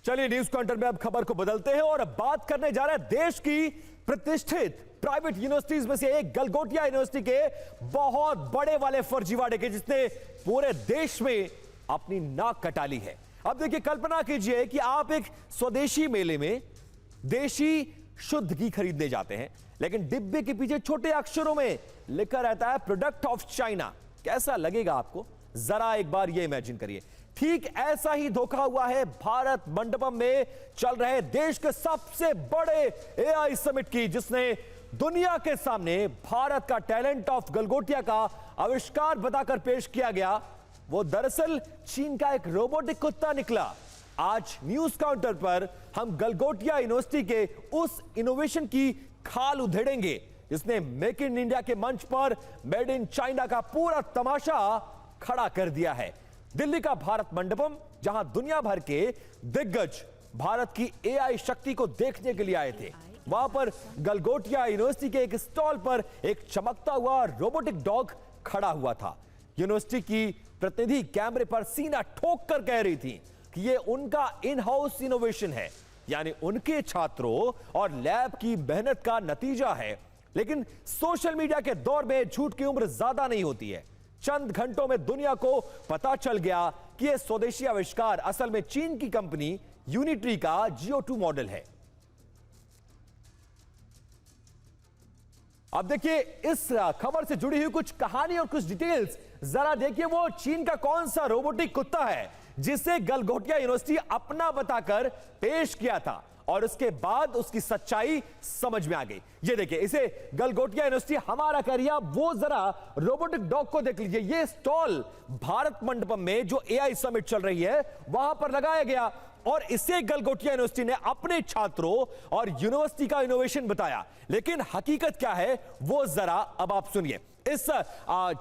चलिए news counter में अब खबर को बदलते हैं और अब बात करने जा रहे हैं देश की प्रतिष्ठित प्राइवेट यूनिवर्सिटीज में से एक गलगोटिया यूनिवर्सिटी के बहुत बड़े वाले फर्जीवाड़े के, जिसने पूरे देश में अपनी नाक कटा ली है। अब देखिए, कल्पना कीजिए कि आप एक स्वदेशी मेले में देशी शुद्ध घी खरीदने जाते हैं, लेकिन डिब्बे के पीछे छोटे अक्षरों में लिखा रहता है प्रोडक्ट ऑफ चाइना। कैसा लगेगा आपको? जरा एक बार ये इमेजिन करिए। ठीक ऐसा ही धोखा हुआ है भारत मंडपम में चल रहे देश के सबसे बड़े एआई समिट की, जिसने दुनिया के सामने भारत का टैलेंट ऑफ गलगोटिया का आविष्कार बताकर पेश किया गया। वो दरअसल चीन का एक रोबोटिक कुत्ता निकला। आज न्यूज काउंटर पर हम गलगोटिया यूनिवर्सिटी के उस इनोवेशन की खाल उधेड़ेंगे जिसने मेक इन इंडिया के मंच पर मेड इन चाइना का पूरा तमाशा खड़ा कर दिया है। दिल्ली का भारत मंडपम, जहां दुनिया भर के दिग्गज भारत की एआई शक्ति को देखने के लिए आए थे, वहां पर गलगोटिया यूनिवर्सिटी के एक स्टॉल पर एक चमकता हुआ रोबोटिक डॉग खड़ा हुआ था। यूनिवर्सिटी की प्रतिनिधि कैमरे पर सीना ठोक कर कह रही थी कि यह उनका इन हाउस इनोवेशन है, यानी उनके छात्रों और लैब की मेहनत का नतीजा है। लेकिन सोशल मीडिया के दौर में झूठ की उम्र ज्यादा नहीं होती है। चंद घंटों में दुनिया को पता चल गया कि यह स्वदेशी आविष्कार असल में चीन की कंपनी यूनिट्री का GO2 मॉडल है। अब देखिए इस खबर से जुड़ी हुई कुछ कहानी और कुछ डिटेल्स जरा देखिए। वो चीन का कौन सा रोबोटिक कुत्ता है जिसे गलगोटिया यूनिवर्सिटी अपना बताकर पेश किया था और उसके बाद उसकी सच्चाई समझ में आ गई। ये देखिए, इसे गलगोटिया यूनिवर्सिटी हमारा करिया। वो जरा रोबोटिक डॉग को देख लीजिए। ये स्टॉल भारत मंडपम में जो एआई समिट चल रही है वहां पर लगाया गया और इसे गलगोटिया यूनिवर्सिटी ने अपने छात्रों और यूनिवर्सिटी का इनोवेशन बताया। लेकिन हकीकत क्या है वो जरा अब आप सुनिए। इस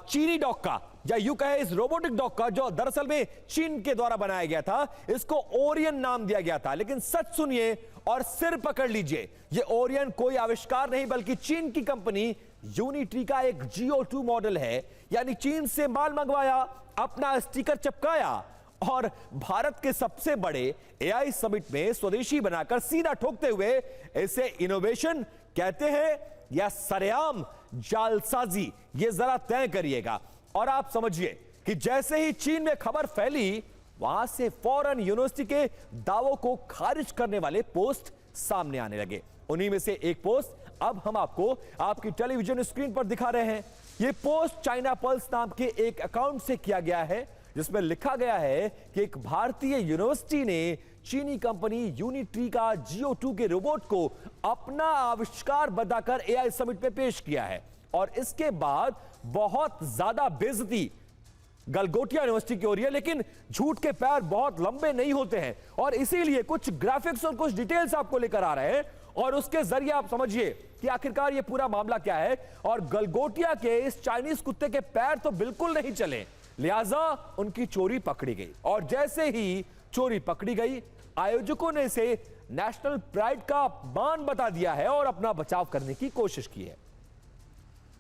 चीनी डॉग का, या यूं कहे इस रोबोटिक डॉग का, जो दरअसल में चीन के द्वारा बनाया गया था, इसको ओरियन नाम दिया गया था। लेकिन सच सुनिए और सिर पकड़ लीजिए, ये ओरियन कोई आविष्कार नहीं बल्कि चीन की कंपनी यूनिट्री का एक GO2 मॉडल है। यानी चीन से माल मंगवाया, अपना स्टिकर चिपकाया और भारत के सबसे बड़े एआई समिट में स्वदेशी बनाकर सीना ठोकते हुए इसे इनोवेशन कहते हैं या सरेआम जालसाजी, ये जरा तय करिएगा। और आप समझिए कि जैसे ही चीन में खबर फैली, वहां से फौरन यूनिवर्सिटी के दावों को खारिज करने वाले पोस्ट सामने आने लगे। उन्हीं में से एक पोस्ट अब हम आपको आपकी टेलीविजन स्क्रीन पर दिखा रहे हैं। यह पोस्ट चाइना पल्स नाम के एक अकाउंट से किया गया है, जिसमें लिखा गया है कि एक भारतीय यूनिवर्सिटी ने चीनी कंपनी यूनिट्री का GO2 के रोबोट को अपना आविष्कार बताकर एआई समिट में पेश किया है। और इसके बाद बहुत ज्यादा बेइज्जती गलगोटिया यूनिवर्सिटी की हो रही है। लेकिन झूठ के पैर बहुत लंबे नहीं होते हैं और इसीलिए कुछ ग्राफिक्स और कुछ डिटेल्स आपको लेकर आ रहे हैं और उसके जरिए आप समझिए कि आखिरकार यह पूरा मामला क्या है। और गलगोटिया के इस चाइनीज कुत्ते के पैर तो बिल्कुल नहीं चले, लिहाजा उनकी चोरी पकड़ी गई। और जैसे ही चोरी पकड़ी गई, आयोजकों ने इसे नेशनल प्राइड का अपमान बता दिया है और अपना बचाव करने की कोशिश की है।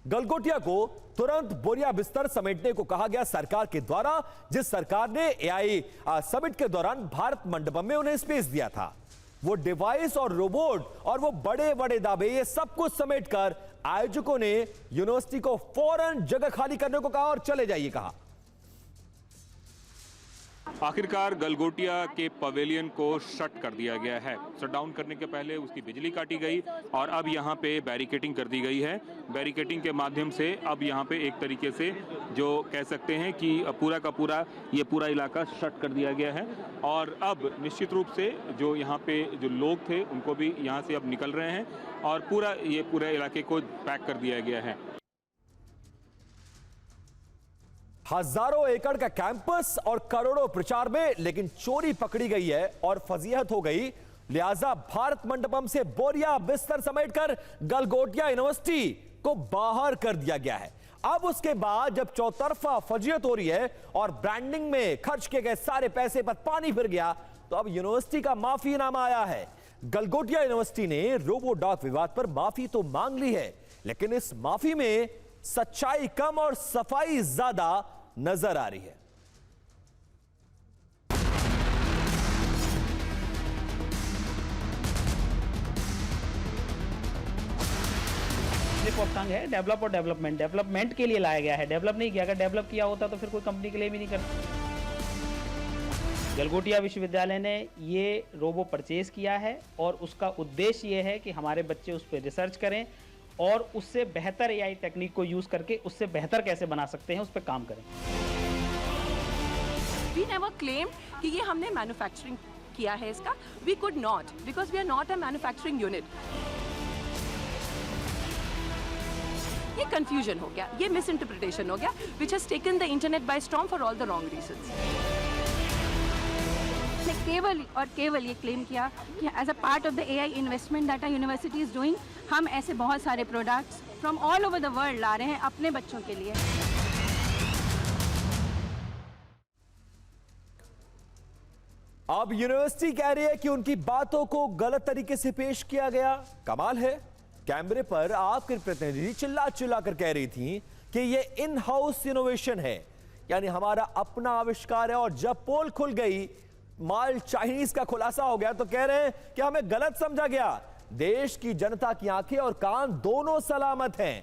गलगोटिया को तुरंत बोरिया बिस्तर समेटने को कहा गया सरकार के द्वारा, जिस सरकार ने एआई समिट के दौरान भारत मंडपम में उन्हें स्पेस दिया था। वो डिवाइस और रोबोट और वो बड़े बड़े दावे, ये सब कुछ समेटकर आयोजकों ने यूनिवर्सिटी को फौरन जगह खाली करने को कहा और चले जाइए कहा। आखिरकार गलगोटिया के पवेलियन को शट कर दिया गया है। शट डाउन करने के पहले उसकी बिजली काटी गई और अब यहाँ पे बैरिकेटिंग कर दी गई है। बैरिकेटिंग के माध्यम से अब यहाँ पे एक तरीके से जो कह सकते हैं कि पूरा का पूरा ये पूरा इलाका शट कर दिया गया है। और अब निश्चित रूप से जो यहाँ पे जो लोग थे उनको भी यहाँ से अब निकल रहे हैं और पूरे इलाके को पैक कर दिया गया है। हजारों एकड़ का कैंपस और करोड़ों प्रचार में, लेकिन चोरी पकड़ी गई है और फजीहत हो गई। लिहाजा भारत मंडपम से बोरिया बिस्तर समेटकर गलगोटिया यूनिवर्सिटी को बाहर कर दिया गया है। अब उसके बाद जब चौतरफा फजीहत हो रही है और ब्रांडिंग में खर्च किए गए सारे पैसे पर पानी फिर गया, तो अब यूनिवर्सिटी का माफीनामा आया है। गलगोटिया यूनिवर्सिटी ने रोबो डॉग विवाद पर माफी तो मांग ली है, लेकिन इस माफी में सच्चाई कम और सफाई ज्यादा नजर आ रही है। स्लिप ऑफ टंग है, डेवलप और डेवलपमेंट। डेवलपमेंट के लिए लाया गया है, डेवलप नहीं किया। अगर डेवलप किया होता तो फिर कोई कंपनी क्लेम ही नहीं करती। गलगोटिया विश्वविद्यालय ने ये रोबो परचेज किया है और उसका उद्देश्य ये है कि हमारे बच्चे उस पर रिसर्च करें और उससे बेहतर एआई टेक्निक को यूज करके उससे बेहतर कैसे बना सकते हैं उस पर काम करें। We never claimed कि ये हमने मैन्युफैक्चरिंग किया है इसका। We could not because we are not a manufacturing unit. ये confusion हो गया, ये misinterpretation हो गया, which has taken the internet by storm for all the wrong reasons. ने केवल ये क्लेम किया कि as a part of the AI investment that our university is doing, हम ऐसे बहुत सारे products from all over the world ला रहे हैं अपने बच्चों के लिए। अब यूनिवर्सिटी कह रही है कि उनकी बातों को गलत तरीके से पेश किया गया। कमाल है, कैमरे पर आपके प्रतिनिधि चिल्ला चिल्ला कर कह रही थी कि ये इन हाउस इनोवेशन है, यानी हमारा अपना आविष्कार है, और जब पोल खुल गई, माल चाइनीज का खुलासा हो गया, तो कह रहे हैं कि हमें गलत समझा गया। देश की जनता की आंखें और कान दोनों सलामत हैं।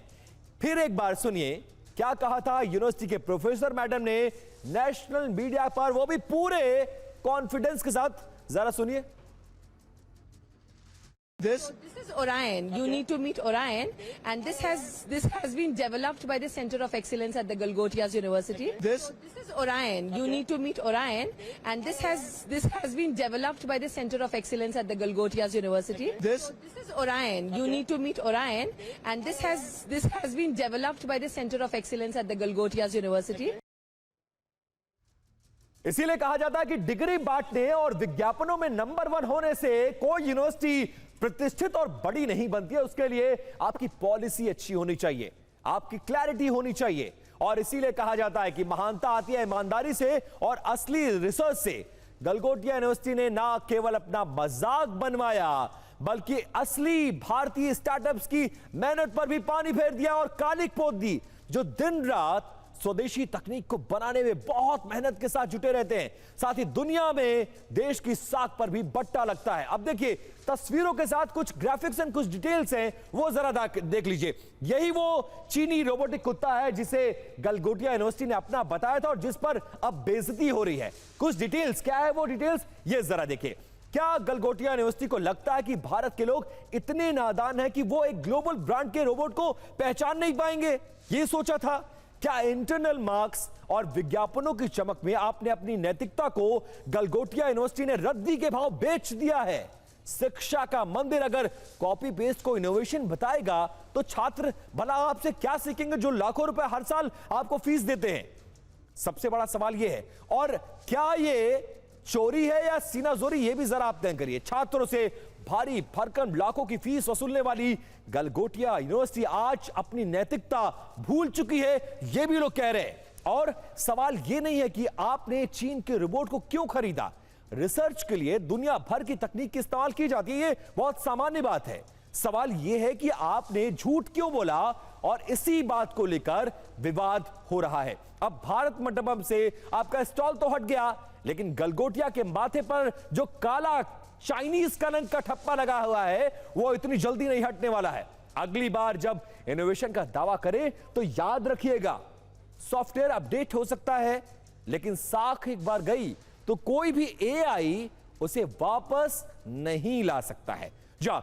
फिर एक बार सुनिए क्या कहा था यूनिवर्सिटी के प्रोफेसर मैडम ने नेशनल मीडिया पर, वो भी पूरे कॉन्फिडेंस के साथ। जरा सुनिए। This is Orion. You need to meet Orion, and this has been developed by the Center of Excellence at the Galgotias University. This is Orion. You need to meet Orion, and this has been developed by the Center of Excellence at the Galgotias University. This is Orion. You need to meet Orion, and this has been developed by the Center of Excellence at the Galgotias University. इसीलिए कहा जाता है कि degree बांटने और विज्ञापनों में number 1 होने से कोई यूनिवर्सिटी प्रतिष्ठित और बड़ी नहीं बनती है। उसके लिए आपकी पॉलिसी अच्छी होनी चाहिए, आपकी क्लैरिटी होनी चाहिए, और इसीलिए कहा जाता है कि महानता आती है ईमानदारी से और असली रिसर्च से। गलगोटिया यूनिवर्सिटी ने ना केवल अपना मजाक बनवाया, बल्कि असली भारतीय स्टार्टअप्स की मेहनत पर भी पानी फेर दिया और कालिक पोत दी, जो दिन रात स्वदेशी तकनीक को बनाने में बहुत मेहनत के साथ जुटे रहते हैं। साथ ही दुनिया में देश की साख पर भी बट्टा लगता है। अब देखिए तस्वीरों के साथ कुछ ग्राफिक्स एंड कुछ डिटेल्स हैं, वो जरा देख लीजिए। यही वो चीनी रोबोटिक कुत्ता है जिसे गलगोटिया यूनिवर्सिटी ने अपना बताया था और जिस पर अब बेइज्जती हो रही है। कुछ डिटेल्स, क्या है वो डिटेल्स, ये जरा देखिए। क्या गलगोटिया यूनिवर्सिटी को लगता है कि भारत के लोग इतने नादान हैं कि वो एक ग्लोबल ब्रांड के रोबोट को पहचान नहीं पाएंगे? ये सोचा था? क्या इंटरनल मार्क्स और विज्ञापनों की चमक में आपने अपनी नैतिकता को गलगोटिया यूनिवर्सिटी ने रद्दी के भाव बेच दिया है? शिक्षा का मंदिर अगर कॉपी पेस्ट को इनोवेशन बताएगा तो छात्र भला आपसे क्या सीखेंगे जो लाखों रुपए हर साल आपको फीस देते हैं? सबसे बड़ा सवाल यह है। और क्या ये चोरी है या सीनाजोरी, ये भी जरा आप तय करिए। छात्रों से भारी भरकम लाखों की फीस वसूलने वाली गलगोटिया यूनिवर्सिटी आज अपनी नैतिकता भूल चुकी है, ये भी लोग कह रहे हैं। और सवाल ये नहीं है कि आपने चीन के रोबोट को क्यों खरीदा। रिसर्च के लिए दुनिया भर की तकनीक की इस्तेमाल की जाती है, ये बहुत सामान्य बात है। सवाल यह है कि आपने झूठ क्यों बोला, और इसी बात को लेकर विवाद हो रहा है। अब भारत मंडपम से आपका स्टॉल तो हट गया, लेकिन गलगोटिया के माथे पर जो काला चाइनीज कलंक का ठप्पा लगा हुआ है वो इतनी जल्दी नहीं हटने वाला है। अगली बार जब इनोवेशन का दावा करे तो याद रखिएगा, सॉफ्टवेयर अपडेट हो सकता है, लेकिन साख एक बार गई तो कोई भी एआई उसे वापस नहीं ला सकता है। जा